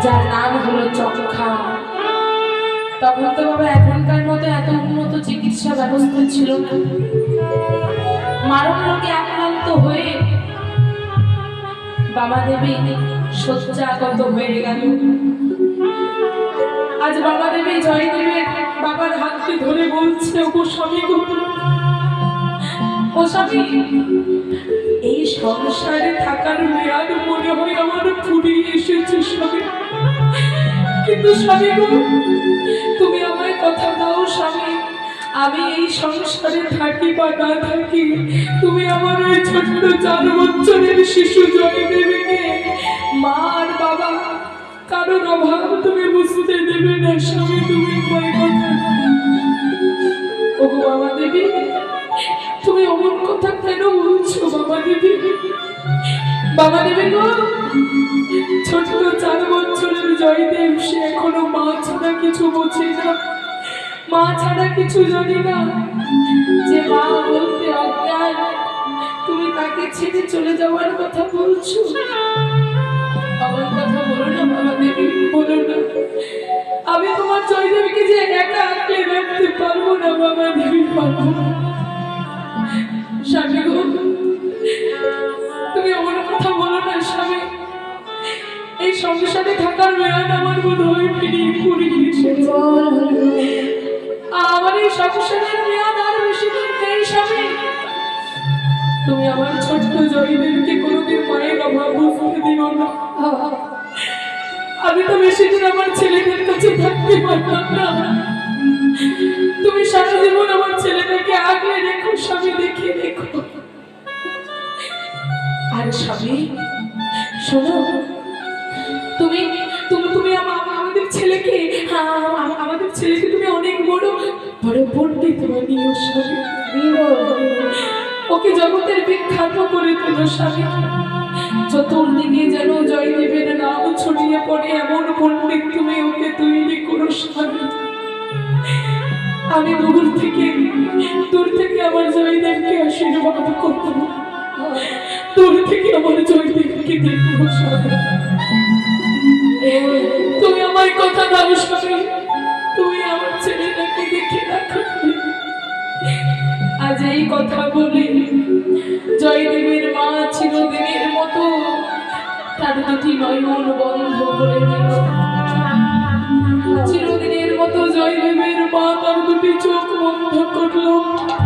যার নাম হলো যক্ষা। তখন তো বাবা এখনকার মতো এত উন্নত চিকিৎসা ব্যবস্থা ছিল না। মারণ রোগে আক্রান্ত হয়ে বাবা দেবী শয্যাগত হয়ে গেল। আজ বাবা দেবী জয়দেবের বাবার হাতটি ধরে বলছে, ও স্বামী গো, ও স্বামী, এই সংসারে থাকার মেয়াদ মনে হয় আমার ফুরিয়ে এসেছে স্বামী। কিন্তু স্বামী গো, তুমি আমায় কথা দাও স্বামী, আমি এই সংসারে থাকি বা না থাকি, তুমি আমার ওই ছোট্ট 4 বছরের শিশু জয়দেবীকে মা আর বাবা কারোর অভাব তুমি বুঝতে দেবে না স্বামী। তুমি আমায় কথা দাও। ও বাবা দেবী, তুমি অমন কথা কেন বলছো বাবা দেবী? বাবা দেবী গো, ছোট্ট 4 বছরের জয়দেব সে এখনো মা ছাড়া কিছু বোঝে না, মা ছাড়া কিছু জানি না। যে মা বলতে অজ্ঞান, তুমি তাকে ছেড়ে চলে যাওয়ার কথা বলছো। আমার কথা বলো না বাবা দেবী, বলো না। আমি তোমার জয়দেবীকে যে একা আঁকলে রাখতে পারবো না বাবা দেবী, পারবো না। স্বামী গো, তুমি আমার কথা বলো না স্বামী। এই সংসারে থাকার মেয়াদ আমার বোধ হয় ফুরিয়ে এসেছে। আমার এই সংসারের মেয়াদ আর বেশি দিন নেই স্বামী। তুমি আমার ছোট্ট জয়দেবকে কোনোদিন মায়ের অভাব বুঝতে দিও না। আমি তো বেশি দিন আমার ছেলেদের কাছে থাকতে পারলাম না। তুমি সারা জীবন আমার ছেলেটাকে আগলে রেখো স্বামী, দেখিয়ে রেখো। আর স্বামী শোনো, তুমি তুমি তুমি আমাদের ছেলেকে তুমি অনেক বড় বড় পণ্ডিত বানিও স্বামী। ওকে জগতের বিখ্যাত করে তোলো স্বামী। চতুর্দিকে যেন জয়দেবের নাম ছড়িয়ে পড়ে এমন পণ্ডিত তুমি ওকে তৈরি করো স্বামী। আমি দূর থেকে আমার জয়দেবকে আশীর্বাদ করবো, দূর থেকে আমার জয়দেবকে দেখবো স্বামী। তুমি আমার কথা দাও স্বামী, তুমি আমার ছেলেটাকে দেখে রাখো। আজ এই কথা বলে জয়দেবের মা চিরদিনের মতো তার 2টি নয়ন বন্ধ করে দিল। চিরদিনের মতো জয়দেবের মা তার 2টি চোখ বন্ধ করলো।